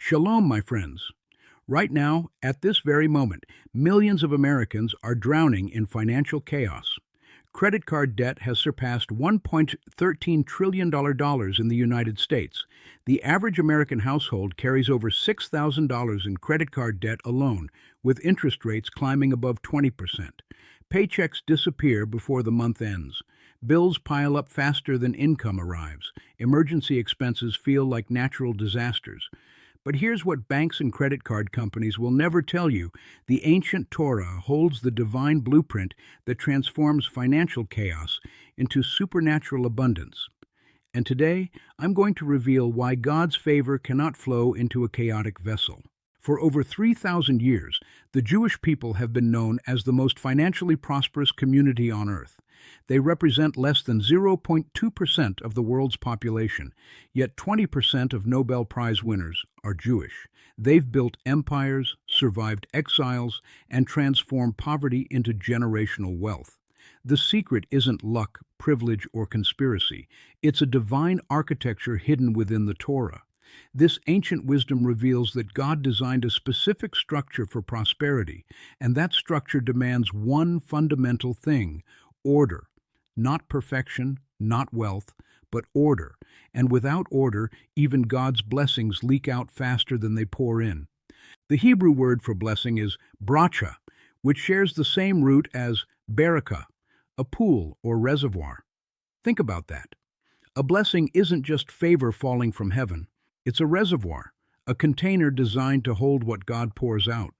Shalom, my friends. Right now, at this very moment, millions of Americans are drowning in financial chaos. Credit card debt has surpassed $1.13 trillion in the United States. The average American household carries over $6,000 in credit card debt alone, with interest rates climbing above 20%. Paychecks disappear before the month ends. Bills pile up faster than income arrives. Emergency expenses feel like natural disasters. But here's what banks and credit card companies will never tell you. The ancient Torah holds the divine blueprint that transforms financial chaos into supernatural abundance. And today, I'm going to reveal why God's favor cannot flow into a chaotic vessel. For over 3,000 years, the Jewish people have been known as the most financially prosperous community on earth. They represent less than 0.2% of the world's population, yet 20% of Nobel Prize winners are Jewish. They've built empires, survived exiles, and transformed poverty into generational wealth. The secret isn't luck, privilege, or conspiracy. It's a divine architecture hidden within the Torah. This ancient wisdom reveals that God designed a specific structure for prosperity, and that structure demands one fundamental thing: order. Not perfection, not wealth, but order. And without order, even God's blessings leak out faster than they pour in. The Hebrew word for blessing is bracha, which shares the same root as barakah, a pool or reservoir. Think about that. A blessing isn't just favor falling from heaven. It's a reservoir, a container designed to hold what God pours out.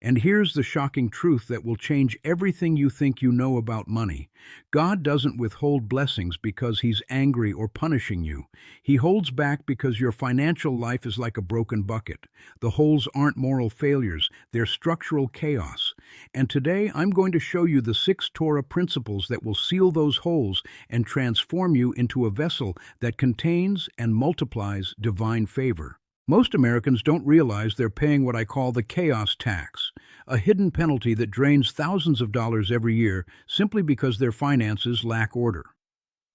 And here's the shocking truth that will change everything you think you know about money. God doesn't withhold blessings because He's angry or punishing you. He holds back because your financial life is like a broken bucket. The holes aren't moral failures, they're structural chaos. And today I'm going to show you the 6 Torah principles that will seal those holes and transform you into a vessel that contains and multiplies divine favor. Most Americans don't realize they're paying what I call the chaos tax, a hidden penalty that drains thousands of dollars every year simply because their finances lack order.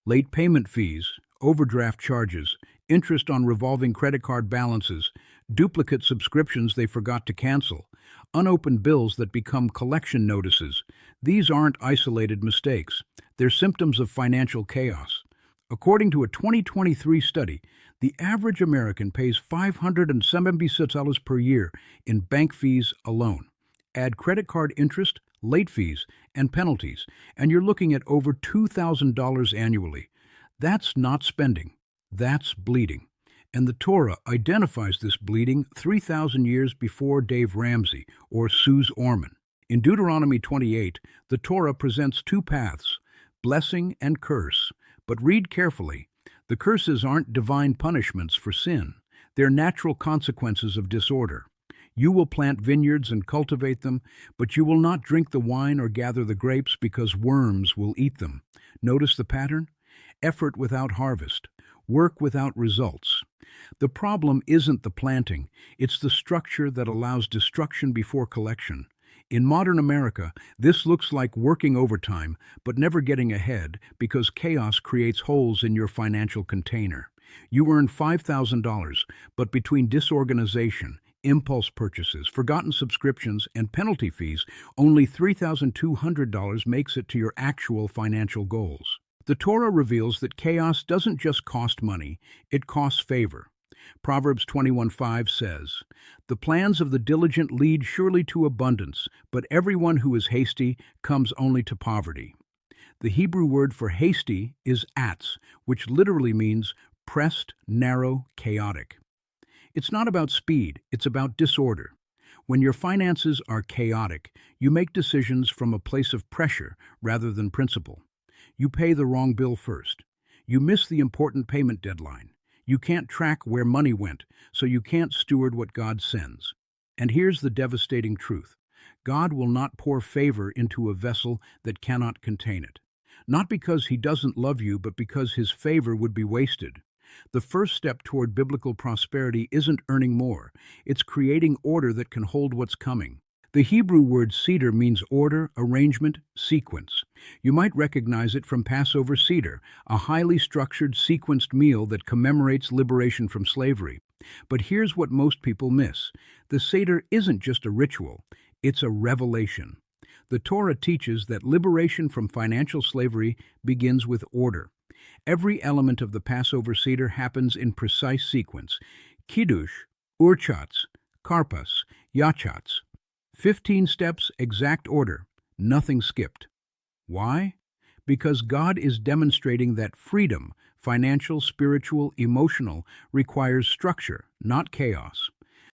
Late payment fees, overdraft charges, interest on revolving credit card balances, duplicate subscriptions they forgot to cancel, unopened bills that become collection notices. These aren't isolated mistakes. They're symptoms of financial chaos. According to a 2023 study, the average American pays $576 per year in bank fees alone. Add credit card interest, late fees, and penalties, and you're looking at over $2,000 annually. That's not spending. That's bleeding. And the Torah identifies this bleeding 3,000 years before Dave Ramsey or Suze Orman. In Deuteronomy 28, the Torah presents 2 paths, blessing and curse. But read carefully. The curses aren't divine punishments for sin. They're natural consequences of disorder. You will plant vineyards and cultivate them, but you will not drink the wine or gather the grapes because worms will eat them. Notice the pattern? Effort without harvest. Work without results. The problem isn't the planting. It's the structure that allows destruction before collection. In modern America, this looks like working overtime, but never getting ahead because chaos creates holes in your financial container. You earn $5,000, but between disorganization, impulse purchases, forgotten subscriptions, and penalty fees, only $3,200 makes it to your actual financial goals. The Torah reveals that chaos doesn't just cost money, it costs favor. Proverbs 21:5 says, "The plans of the diligent lead surely to abundance, but everyone who is hasty comes only to poverty." The Hebrew word for hasty is atz, which literally means pressed, narrow, chaotic. It's not about speed, it's about disorder. When your finances are chaotic, you make decisions from a place of pressure rather than principle. You pay the wrong bill first. You miss the important payment deadline. You can't track where money went, so you can't steward what God sends. And here's the devastating truth. God will not pour favor into a vessel that cannot contain it. Not because He doesn't love you, but because His favor would be wasted. The first step toward biblical prosperity isn't earning more. It's creating order that can hold what's coming. The Hebrew word seder means order, arrangement, sequence. You might recognize it from Passover Seder, a highly structured, sequenced meal that commemorates liberation from slavery. But here's what most people miss. The Seder isn't just a ritual, it's a revelation. The Torah teaches that liberation from financial slavery begins with order. Every element of the Passover Seder happens in precise sequence. Kiddush, Urchatz, Karpas, Yachatz. 15 steps, exact order, nothing skipped. Why? Because God is demonstrating that freedom, financial, spiritual, emotional, requires structure, not chaos.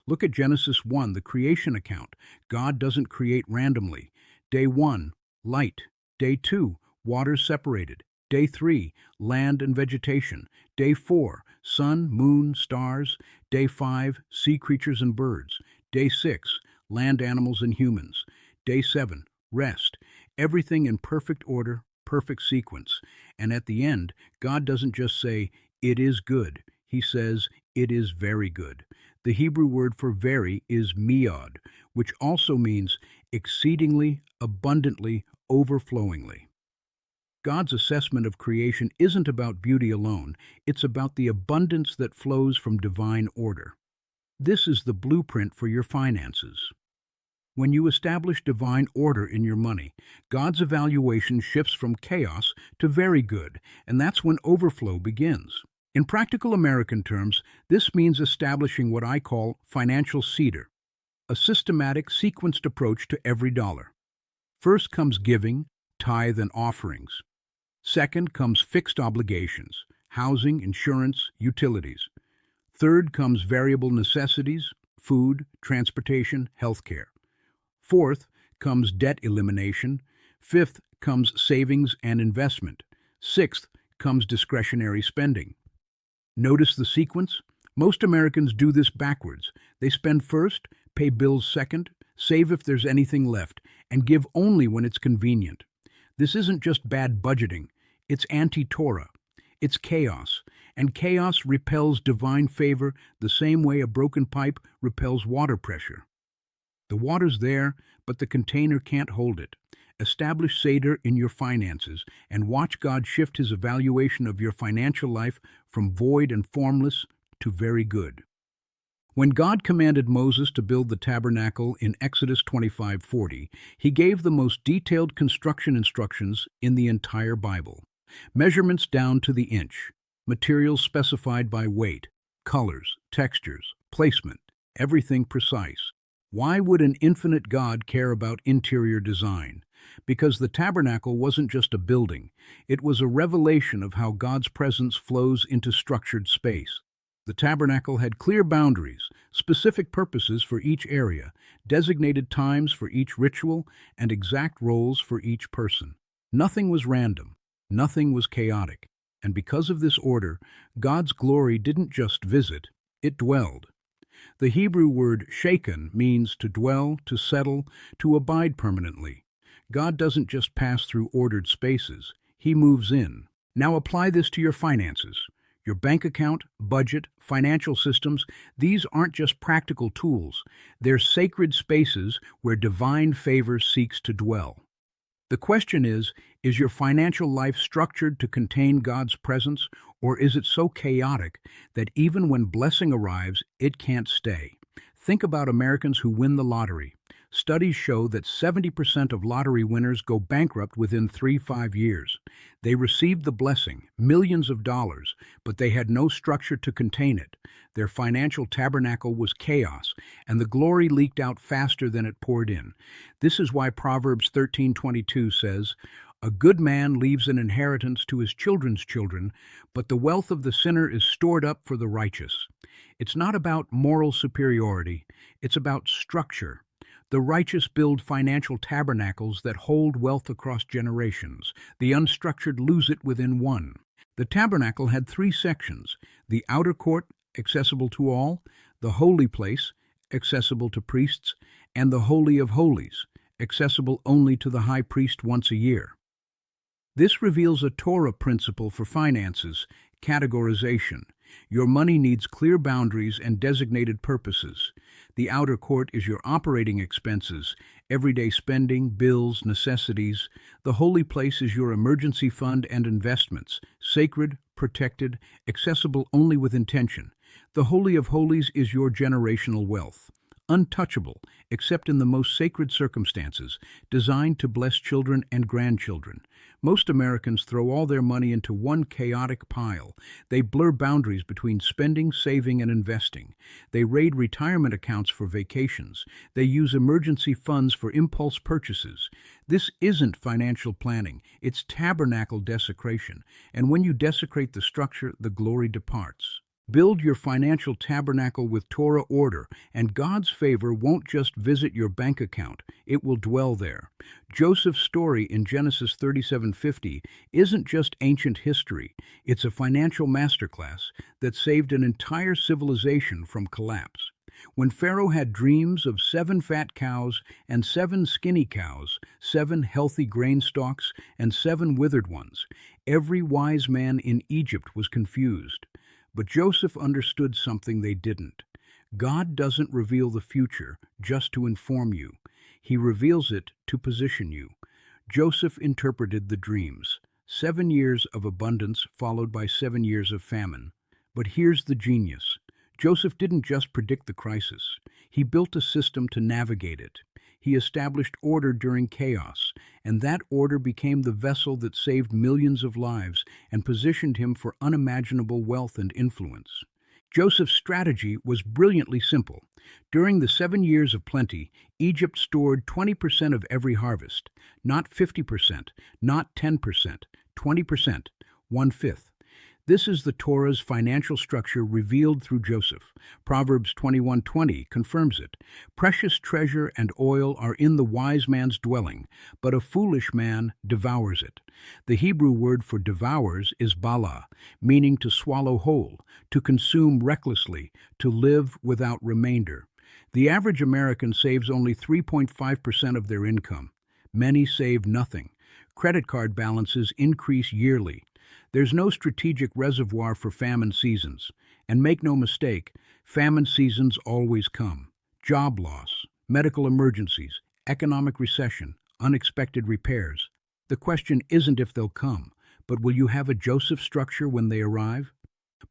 Look at Genesis 1, the creation account. God doesn't create randomly. Day 1, light. Day 2, waters separated. Day 3, land and vegetation. Day 4, sun, moon, stars. Day 5, sea creatures and birds. Day 6, land animals and humans. Day 7, rest. Everything in perfect order, perfect sequence. And at the end, God doesn't just say, "It is good." He says, "It is very good." The Hebrew word for very is miyod, which also means exceedingly, abundantly, overflowingly. God's assessment of creation isn't about beauty alone, it's about the abundance that flows from divine order. This is the blueprint for your finances. When you establish divine order in your money, God's evaluation shifts from chaos to very good, and that's when overflow begins. In practical American terms, this means establishing what I call financial Seder, a systematic, sequenced approach to every dollar. First comes giving, tithe, and offerings. Second comes fixed obligations, housing, insurance, utilities. Third comes variable necessities, food, transportation, healthcare. Fourth comes debt elimination. Fifth comes savings and investment. Sixth comes discretionary spending. Notice the sequence? Most Americans do this backwards. They spend first, pay bills second, save if there's anything left, and give only when it's convenient. This isn't just bad budgeting, it's anti-Torah. It's chaos, and chaos repels divine favor the same way a broken pipe repels water pressure. The water's there, but the container can't hold it. Establish Seder in your finances and watch God shift his evaluation of your financial life from void and formless to very good. When God commanded Moses to build the tabernacle in Exodus 25:40, he gave the most detailed construction instructions in the entire Bible. Measurements down to the inch, materials specified by weight, colors, textures, placement, everything precise. Why would an infinite God care about interior design? Because the tabernacle wasn't just a building, it was a revelation of how God's presence flows into structured space. The tabernacle had clear boundaries, specific purposes for each area, designated times for each ritual, and exact roles for each person. Nothing was random, nothing was chaotic, and because of this order, God's glory didn't just visit, it dwelled. The Hebrew word shaken means to dwell, to settle, to abide permanently. God doesn't just pass through ordered spaces, he moves in. Now apply this to your finances. Your bank account, budget, financial systems, these aren't just practical tools. They're sacred spaces where divine favor seeks to dwell. The question is your financial life structured to contain God's presence, or is it so chaotic that even when blessing arrives, it can't stay? Think about Americans who win the lottery. Studies show that 70% of lottery winners go bankrupt within 3-5 years. They received the blessing, millions of dollars, but they had no structure to contain it. Their financial tabernacle was chaos, and the glory leaked out faster than it poured in. This is why Proverbs 13:22 says, "A good man leaves an inheritance to his children's children, but the wealth of the sinner is stored up for the righteous." It's not about moral superiority, it's about structure. The righteous build financial tabernacles that hold wealth across generations. The unstructured lose it within one. The tabernacle had 3 sections: the outer court, accessible to all; the holy place, accessible to priests; and the Holy of Holies, accessible only to the high priest once a year. This reveals a Torah principle for finances: categorization. Your money needs clear boundaries and designated purposes. The outer court is your operating expenses, everyday spending, bills, necessities. The holy place is your emergency fund and investments, sacred, protected, accessible only with intention. The Holy of Holies is your generational wealth, untouchable except in the most sacred circumstances, designed to bless children and grandchildren. Most Americans throw all their money into one chaotic pile. They blur boundaries between spending, saving, and investing. They raid retirement accounts for vacations. They use emergency funds for impulse purchases. This isn't financial planning, it's tabernacle desecration. And when you desecrate the structure, the glory departs. Build your financial tabernacle with Torah order, and God's favor won't just visit your bank account, it will dwell there. Joseph's story in Genesis 37:50 isn't just ancient history, it's a financial masterclass that saved an entire civilization from collapse. When Pharaoh had dreams of 7 fat cows and 7 skinny cows, 7 healthy grain stalks and 7 withered ones, every wise man in Egypt was confused. But Joseph understood something they didn't. God doesn't reveal the future just to inform you. He reveals it to position you. Joseph interpreted the dreams. 7 years of abundance followed by 7 years of famine. But here's the genius. Joseph didn't just predict the crisis. He built a system to navigate it. He established order during chaos, and that order became the vessel that saved millions of lives and positioned him for unimaginable wealth and influence. Joseph's strategy was brilliantly simple. During the 7 years of plenty, Egypt stored 20% of every harvest, not 50%, not 10%, 20%, 1/5. This is the Torah's financial structure revealed through Joseph. Proverbs 21:20 confirms it. Precious treasure and oil are in the wise man's dwelling, but a foolish man devours it. The Hebrew word for devours is bala, meaning to swallow whole, to consume recklessly, to live without remainder. The average American saves only 3.5% of their income. Many save nothing. Credit card balances increase yearly. There's no strategic reservoir for famine seasons. And make no mistake, famine seasons always come. Job loss, medical emergencies, economic recession, unexpected repairs. The question isn't if they'll come, but will you have a Joseph structure when they arrive?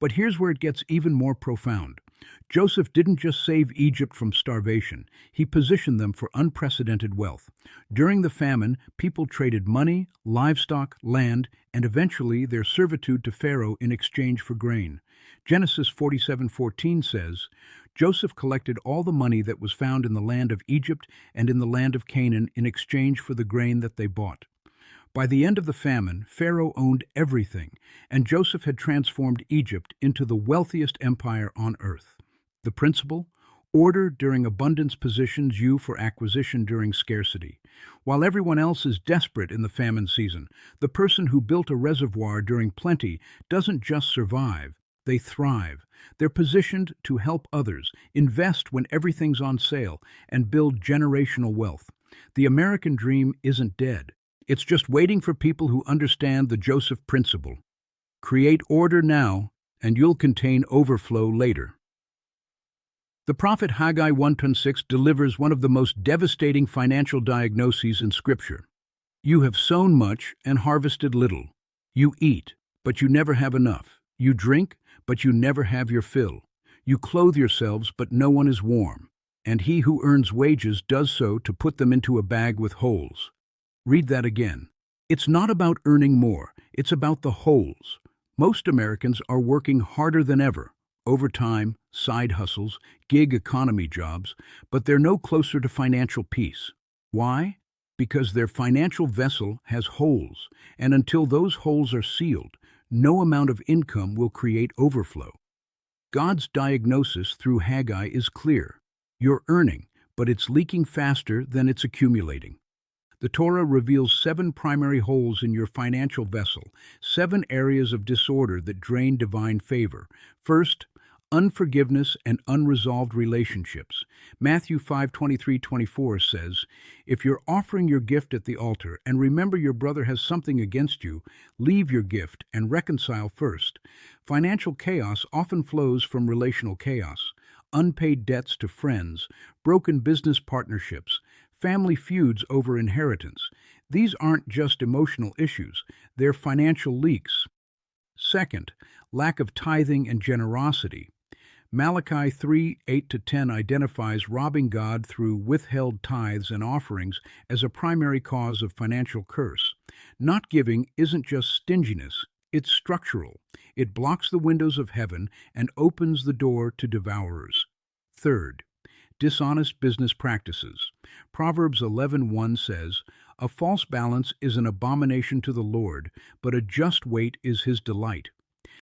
But here's where it gets even more profound. Joseph didn't just save Egypt from starvation, he positioned them for unprecedented wealth. During the famine, people traded money, livestock, land, and eventually their servitude to Pharaoh in exchange for grain. Genesis 47:14 says, Joseph collected all the money that was found in the land of Egypt and in the land of Canaan in exchange for the grain that they bought. By the end of the famine, Pharaoh owned everything, and Joseph had transformed Egypt into the wealthiest empire on earth. The principle? Order during abundance positions you for acquisition during scarcity. While everyone else is desperate in the famine season, the person who built a reservoir during plenty doesn't just survive, they thrive. They're positioned to help others, invest when everything's on sale, and build generational wealth. The American dream isn't dead. It's just waiting for people who understand the Joseph principle. Create order now, and you'll contain overflow later. The prophet Haggai 1:6 delivers one of the most devastating financial diagnoses in Scripture. You have sown much and harvested little. You eat, but you never have enough. You drink, but you never have your fill. You clothe yourselves, but no one is warm. And he who earns wages does so to put them into a bag with holes. Read that again. It's not about earning more, it's about the holes. Most Americans are working harder than ever. Overtime, side hustles, gig economy jobs, but they're no closer to financial peace. Why? Because their financial vessel has holes, and until those holes are sealed, no amount of income will create overflow. God's diagnosis through Haggai is clear. You're earning, but it's leaking faster than it's accumulating. The Torah reveals 7 primary holes in your financial vessel, 7 areas of disorder that drain divine favor. First, unforgiveness and unresolved relationships. Matthew 5:23-24 says, If you're offering your gift at the altar and remember your brother has something against you, leave your gift and reconcile first. Financial chaos often flows from relational chaos. Unpaid debts to friends, broken business partnerships, family feuds over inheritance. These aren't just emotional issues, they're financial leaks. Second, lack of tithing and generosity. Malachi 3:8-10 identifies robbing God through withheld tithes and offerings as a primary cause of financial curse. Not giving isn't just stinginess, it's structural. It blocks the windows of heaven and opens the door to devourers. Third, dishonest business practices. Proverbs 11:1 says, "A false balance is an abomination to the Lord, but a just weight is his delight."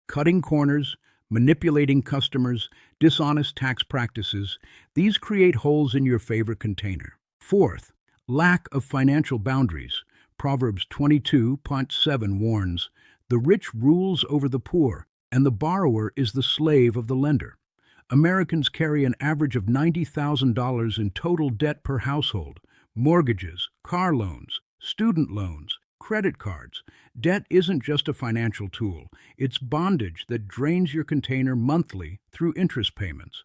Cutting corners, manipulating customers, dishonest tax practices, these create holes in your favor container. Fourth, lack of financial boundaries. Proverbs 22:7 warns, "The rich rules over the poor, and the borrower is the slave of the lender." Americans carry an average of $90,000 in total debt per household. Mortgages, car loans, student loans, credit cards. Debt isn't just a financial tool, it's bondage that drains your container monthly through interest payments.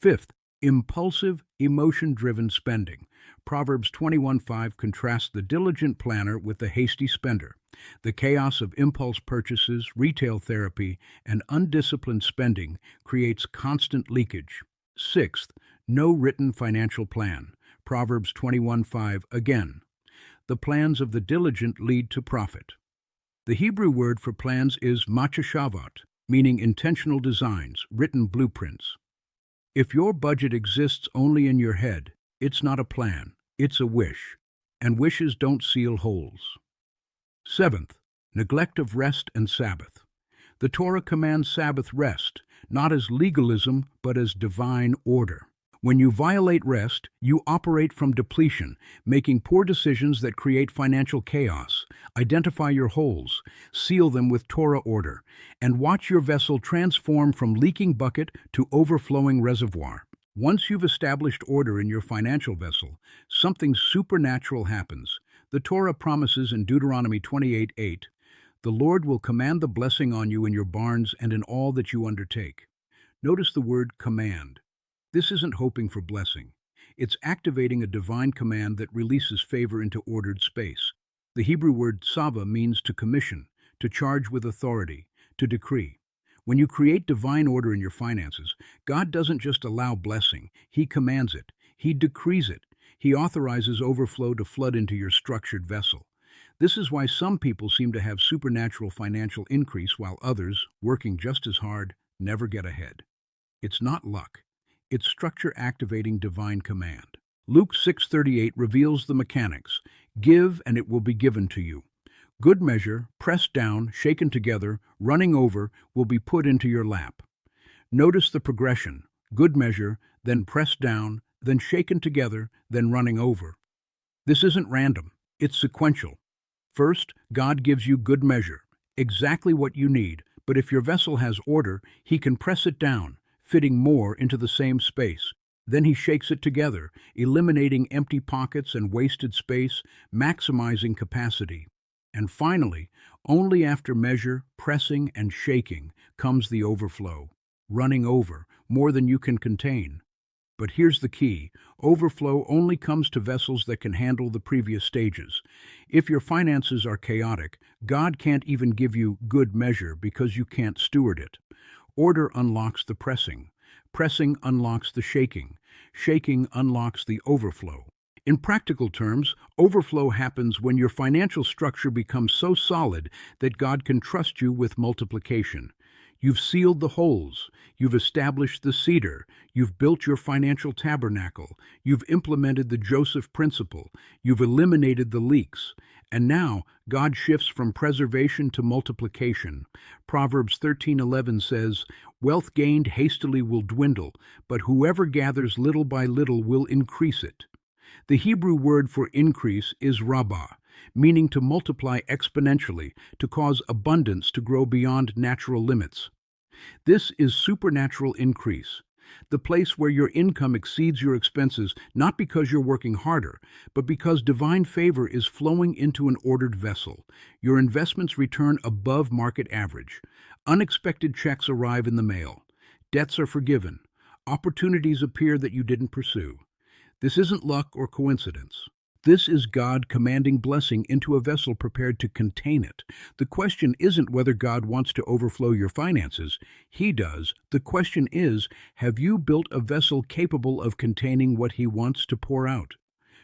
Fifth, impulsive, emotion-driven spending. Proverbs 21:5 contrasts the diligent planner with the hasty spender. The chaos of impulse purchases, retail therapy, and undisciplined spending creates constant leakage. Sixth, no written financial plan. Proverbs 21:5 again. The plans of the diligent lead to profit. The Hebrew word for plans is machashavat, meaning intentional designs, written blueprints. If your budget exists only in your head, it's not a plan, it's a wish, and wishes don't seal holes. Seventh, neglect of rest and Sabbath. The Torah commands Sabbath rest, not as legalism, but as divine order. When you violate rest, you operate from depletion, making poor decisions that create financial chaos. Identify your holes, seal them with Torah order, and watch your vessel transform from leaking bucket to overflowing reservoir. Once you've established order in your financial vessel, something supernatural happens. The Torah promises in Deuteronomy 28:8, "The Lord will command the blessing on you in your barns and in all that you undertake." Notice the word command. This isn't hoping for blessing. It's activating a divine command that releases favor into ordered space. The Hebrew word sava means to commission, to charge with authority, to decree. When you create divine order in your finances, God doesn't just allow blessing, He commands it. He decrees it. He authorizes overflow to flood into your structured vessel. This is why some people seem to have supernatural financial increase while others, working just as hard, never get ahead. It's not luck. It's structure-activating divine command. Luke 6:38 reveals the mechanics. Give, and it will be given to you. Good measure, pressed down, shaken together, running over, will be put into your lap. Notice the progression. Good measure, then pressed down, then shaken together, then running over. This isn't random. It's sequential. First, God gives you good measure, exactly what you need, but if your vessel has order, He can press it down, fitting more into the same space. Then He shakes it together, eliminating empty pockets and wasted space, maximizing capacity. And finally, only after measure, pressing, and shaking comes the overflow, running over, more than you can contain. But here's the key. Overflow only comes to vessels that can handle the previous stages. If your finances are chaotic, God can't even give you good measure because you can't steward it. Order unlocks the pressing. Pressing unlocks the shaking. Shaking unlocks the overflow. In practical terms, overflow happens when your financial structure becomes so solid that God can trust you with multiplication. You've sealed the holes. You've established the cedar. You've built your financial tabernacle. You've implemented the Joseph principle. You've eliminated the leaks. And now, God shifts from preservation to multiplication. Proverbs 13:11 says, "Wealth gained hastily will dwindle, but whoever gathers little by little will increase it." The Hebrew word for increase is rabbah, meaning to multiply exponentially, to cause abundance to grow beyond natural limits. This is supernatural increase, the place where your income exceeds your expenses, not because you're working harder, but because divine favor is flowing into an ordered vessel. Your investments return above market average. Unexpected checks arrive in the mail. Debts are forgiven. Opportunities appear that you didn't pursue. This isn't luck or coincidence. This is God commanding blessing into a vessel prepared to contain it. The question isn't whether God wants to overflow your finances. He does. The question is, have you built a vessel capable of containing what He wants to pour out?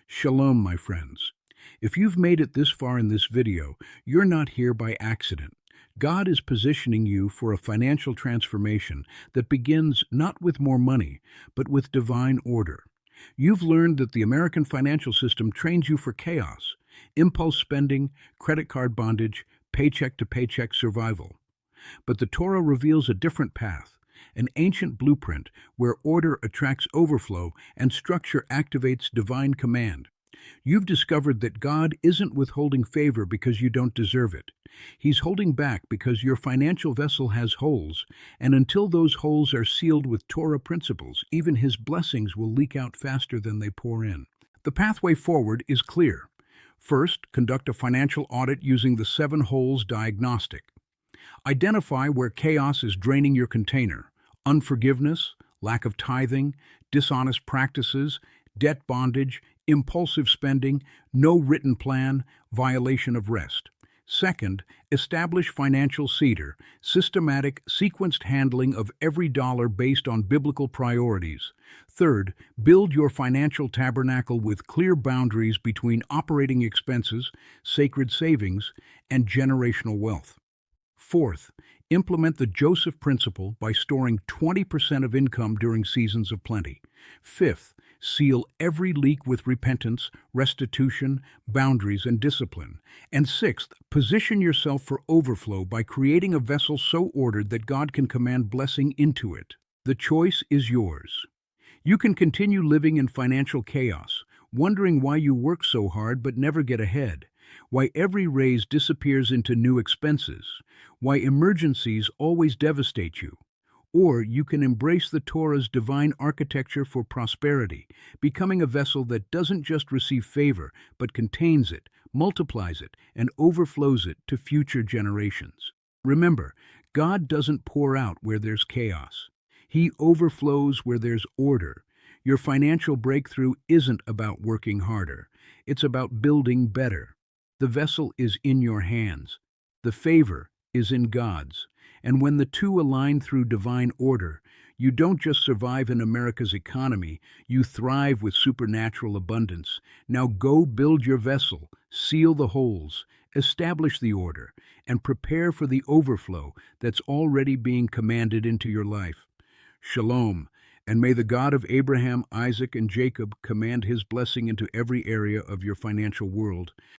Shalom, my friends. If you've made it this far in this video, you're not here by accident. God is positioning you for a financial transformation that begins not with more money, but with divine order. You've learned that the American financial system trains you for chaos, impulse spending, credit card bondage, paycheck-to-paycheck survival. But the Torah reveals a different path, an ancient blueprint where order attracts overflow and structure activates divine command. You've discovered that God isn't withholding favor because you don't deserve it. He's holding back because your financial vessel has holes, and until those holes are sealed with Torah principles, even His blessings will leak out faster than they pour in. The pathway forward is clear. First, conduct a financial audit using the 7 holes diagnostic. Identify where chaos is draining your container: unforgiveness, lack of tithing, dishonest practices, debt bondage, impulsive spending, no written plan, violation of rest. Second, establish financial cedar, systematic, sequenced handling of every dollar based on biblical priorities. Third, build your financial tabernacle with clear boundaries between operating expenses, sacred savings, and generational wealth. Fourth, implement the Joseph principle by storing 20% of income during seasons of plenty. Fifth, seal every leak with repentance, restitution, boundaries, and discipline. And sixth, position yourself for overflow by creating a vessel so ordered that God can command blessing into it. The choice is yours. You can continue living in financial chaos, wondering why you work so hard but never get ahead, why every raise disappears into new expenses, why emergencies always devastate you. Or you can embrace the Torah's divine architecture for prosperity, becoming a vessel that doesn't just receive favor, but contains it, multiplies it, and overflows it to future generations. Remember, God doesn't pour out where there's chaos. He overflows where there's order. Your financial breakthrough isn't about working harder. It's about building better. The vessel is in your hands. The favor is in God's. And when the two align through divine order, you don't just survive in America's economy, you thrive with supernatural abundance. Now go build your vessel, seal the holes, establish the order, and prepare for the overflow that's already being commanded into your life. Shalom, and may the God of Abraham, Isaac, and Jacob command His blessing into every area of your financial world.